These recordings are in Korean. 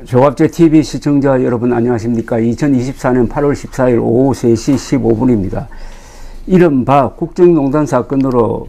조갑제 TV 시청자 여러분 안녕하십니까. 2024년 8월 14일 오후 3시 15분입니다. 이른바 국정농단 사건으로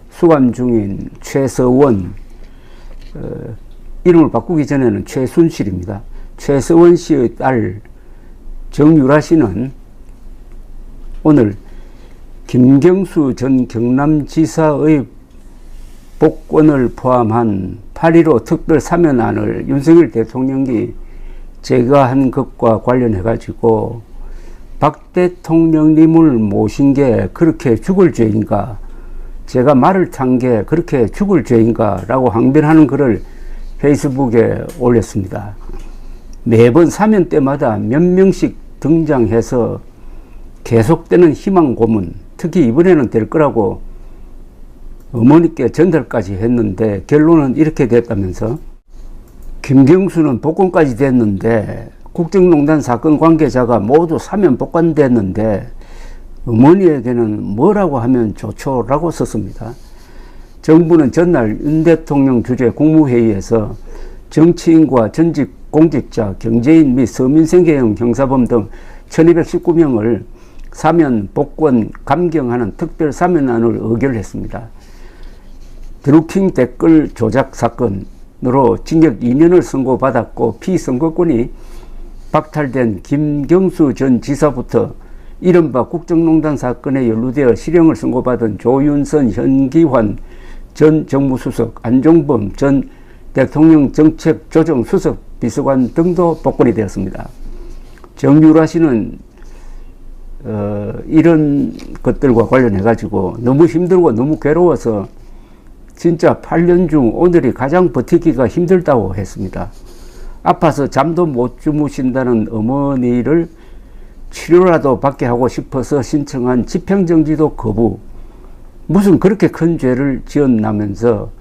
수감 중인 최서원, 이름을 바꾸기 전에는 최순실입니다. 최서원 씨의 딸 정유라 씨는 오늘 김경수 전 경남지사의 복권을 포함한 8.15 특별 사면안을 윤석열 대통령이 제거한 것과 관련해 가지고 박 대통령님을 모신 게 그렇게 죽을 죄인가, 제가 말을 탄 게 그렇게 죽을 죄인가 라고 항변하는 글을 페이스북에 올렸습니다. 매번 사면 때마다 몇 명씩 등장해서 계속되는 희망 고문, 특히 이번에는 될 거라고 어머니께 전달까지 했는데 결론은 이렇게 됐다면서, 김경수는 복권까지 됐는데 국정농단 사건 관계자가 모두 사면 복권됐는데 어머니에게는 뭐라고 하면 좋죠? 라고 썼습니다. 정부는 전날 윤 대통령 주재 국무회의에서 정치인과 전직 공직자, 경제인 및 서민생계형 형사범 등 1219명을 사면 복권 감경하는 특별 사면안을 의결했습니다. 드루킹 댓글 조작 사건으로 징역 2년을 선고받았고 피선거권이 박탈된 김경수 전 지사부터 이른바 국정농단 사건에 연루되어 실형을 선고받은 조윤선, 현기환 전 정무수석, 안종범 전 대통령 정책조정수석 비서관 등도 복권이 되었습니다. 정유라 씨는 이런 것들과 관련해 가지고 너무 힘들고 너무 괴로워서 진짜 8년 중 오늘이 가장 버티기가 힘들다고 했습니다. 아파서 잠도 못 주무신다는 어머니를 치료라도 받게 하고 싶어서 신청한 집행정지도 거부. 무슨 그렇게 큰 죄를 지었나면서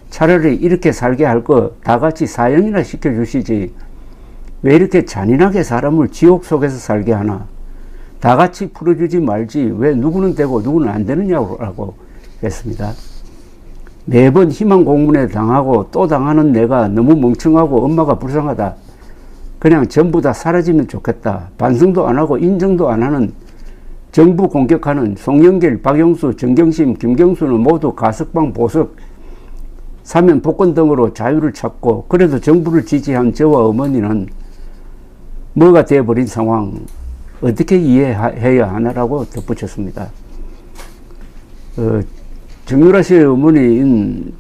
차라리 이렇게 살게 할 거 다 같이 사형이나 시켜주시지 왜 이렇게 잔인하게 사람을 지옥 속에서 살게 하나. 다 같이 풀어주지 말지 왜 누구는 되고 누구는 안 되느냐고 했습니다. 매번 희망 공문에 당하고 또 당하는 내가 너무 멍청하고 엄마가 불쌍하다. 그냥 전부 다 사라지면 좋겠다. 반성도 안 하고 인정도 안 하는 정부 공격하는 송영길, 박영수, 정경심, 김경수는 모두 가석방, 보석, 사면 복권 등으로 자유를 찾고 그래도 정부를 지지한 저와 어머니는 뭐가 되어버린 상황 어떻게 이해해야 하나라고 덧붙였습니다. 정유라 씨의 어머니인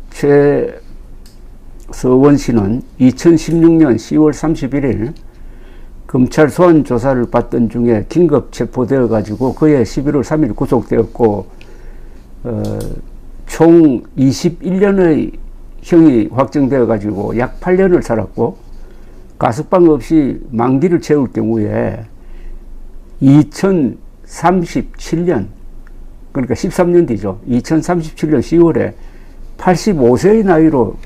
최서원 씨는 2016년 10월 31일 검찰 소환 조사를 받던 중에 긴급 체포되어 가지고 그해 11월 3일 구속되었고 총 21년의 형이 확정되어 가지고 약 8년을 살았고 가석방 없이 만기를 채울 경우에 2037년, 그러니까 13년 뒤죠. 2037년 10월에 85세의 나이로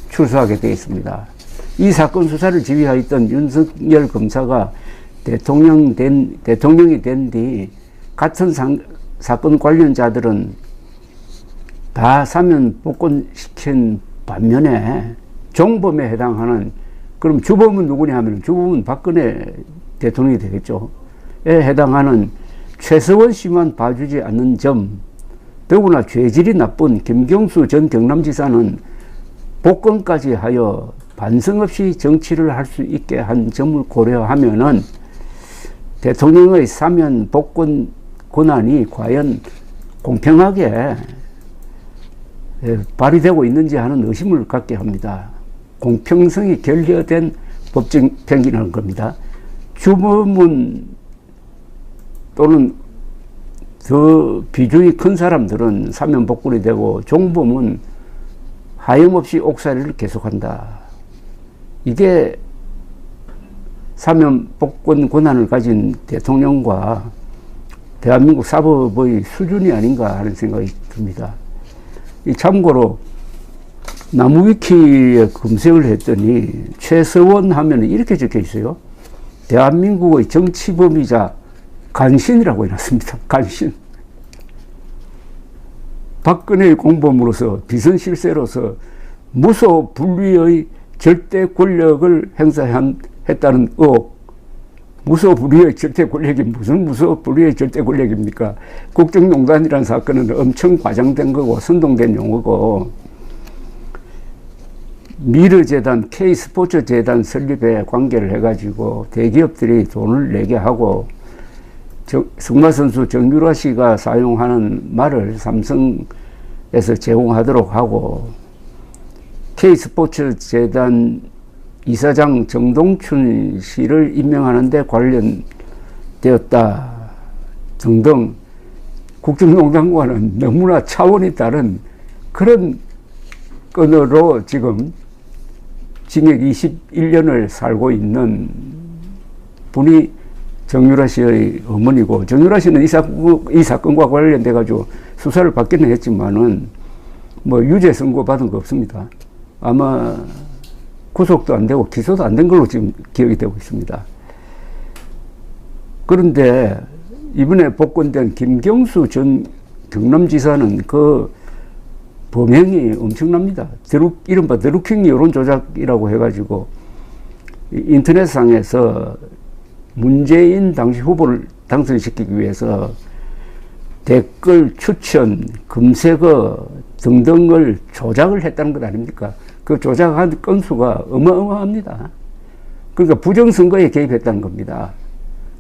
출소하게 되어 있습니다. 이 사건 수사를 지휘하였던 윤석열 검사가 대통령이 된 뒤 같은 사건 관련자들은 다 사면 복권시킨 반면에 종범에 해당하는, 그럼 주범은 누구냐 하면 주범은 박근혜 대통령이 되겠죠. 에 해당하는 최서원 씨만 봐주지 않는 점, 더구나 죄질이 나쁜 김경수 전 경남지사는 복권까지 하여 반성 없이 정치를 할 수 있게 한 점을 고려하면은 대통령의 사면 복권 권한이 과연 공평하게 발휘되고 있는지 하는 의심을 갖게 합니다. 공평성이 결여된 법집행이라는 겁니다. 주범은 또는 더 비중이 큰 사람들은 사면 복권이 되고 종범은 하염없이 옥살이를 계속한다. 이게 사면 복권 권한을 가진 대통령과 대한민국 사법의 수준이 아닌가 하는 생각이 듭니다. 참고로 나무위키에 검색을 했더니 최서원 하면 이렇게 적혀 있어요. 대한민국의 정치범이자 간신이라고 해놨습니다. 간신. 박근혜의 공범으로서 비선실세로서 무소 분리의 절대 권력을 했다는 의혹. 무소불위의 절대 권력이 무슨 무소불위의 절대 권력입니까? 국정농단이라는 사건은 엄청 과장된 거고 선동된 용어고, 미르재단, K스포츠재단 설립에 관계를 해가지고 대기업들이 돈을 내게 하고, 승마 선수 정유라 씨가 사용하는 말을 삼성에서 제공하도록 하고, K스포츠재단 이사장 정동춘 씨를 임명하는 데 관련되었다 등등 국정농단과는 너무나 차원이 다른 그런 건으로 지금 징역 21년을 살고 있는 분이 정유라 씨의 어머니고, 정유라 씨는 이 사건과 관련돼 가지고 수사를 받기는 했지만은 뭐 유죄 선고 받은 거 없습니다. 아마 구속도 안 되고 기소도 안 된 걸로 지금 기억이 되고 있습니다. 그런데 이번에 복권된 김경수 전 경남지사는 그 범행이 엄청납니다. 이른바 드루킹 여론조작이라고 해가지고 인터넷상에서 문재인 당시 후보를 당선시키기 위해서 댓글 추천, 검색어 등등을 조작을 했다는 것 아닙니까? 그 조작한 건수가 어마어마합니다. 그러니까 부정선거에 개입했다는 겁니다.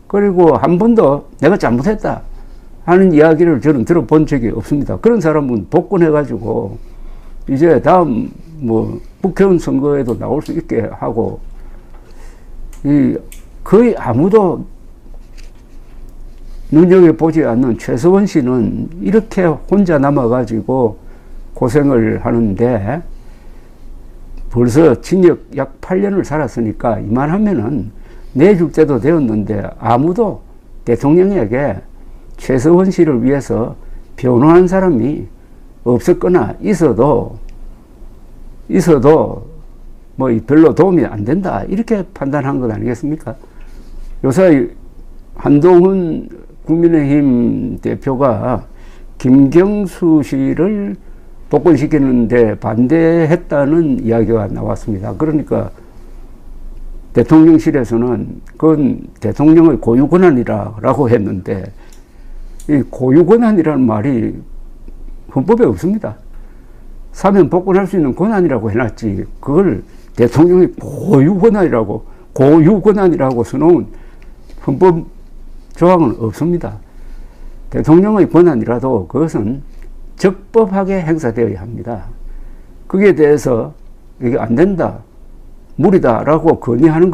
그리고 한 번도 내가 잘못했다 하는 이야기를 저는 들어본 적이 없습니다. 그런 사람은 복권해가지고 이제 다음 뭐 국회의원 선거에도 나올 수 있게 하고, 거의 아무도 눈여겨보지 않는 최서원 씨는 이렇게 혼자 남아가지고 고생을 하는데, 벌써 징역 약 8년을 살았으니까 이만하면은 내줄 때도 되었는데 아무도 대통령에게 최서원 씨를 위해서 변호한 사람이 없었거나 있어도 뭐 별로 도움이 안 된다 이렇게 판단한 것 아니겠습니까? 요새 한동훈 국민의힘 대표가 김경수 씨를 복권시키는데 반대했다는 이야기가 나왔습니다. 그러니까 대통령실에서는 그건 대통령의 고유 권한이라고 했는데, 이 고유 권한이라는 말이 헌법에 없습니다. 사면 복권할 수 있는 권한이라고 해놨지, 그걸 대통령의 고유 권한이라고 써놓은 헌법 조항은 없습니다. 대통령의 권한이라도 그것은 적법하게 행사되어야 합니다. 거기에 대해서 이게 안 된다, 무리다라고 건의하는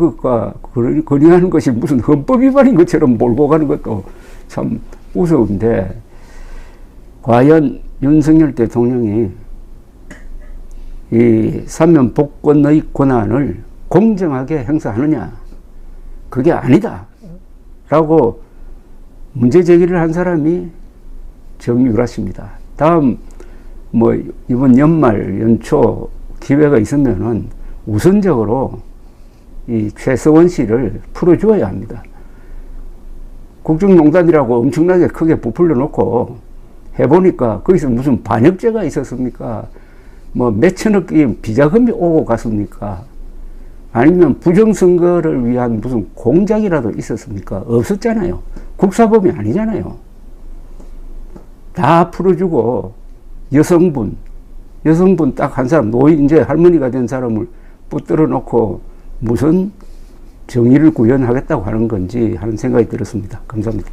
것이 무슨 헌법 위반인 것처럼 몰고 가는 것도 참 우스운데, 과연 윤석열 대통령이 이 사면 복권의 권한을 공정하게 행사하느냐? 그게 아니다 라고 문제 제기를 한 사람이 정유라 씨입니다. 다음 뭐 이번 연말 연초 기회가 있으면은 우선적으로 이 최서원 씨를 풀어주어야 합니다. 국정농단이라고 엄청나게 크게 부풀려 놓고 해보니까 거기서 무슨 반역죄가 있었습니까? 뭐 몇천억이 비자금이 오고 갔습니까? 아니면 부정선거를 위한 무슨 공작이라도 있었습니까? 없었잖아요. 국사범이 아니잖아요. 다 풀어주고 여성분 딱 한 사람, 이제 할머니가 된 사람을 붙들어 놓고 무슨 정의를 구현하겠다고 하는 건지 하는 생각이 들었습니다. 감사합니다.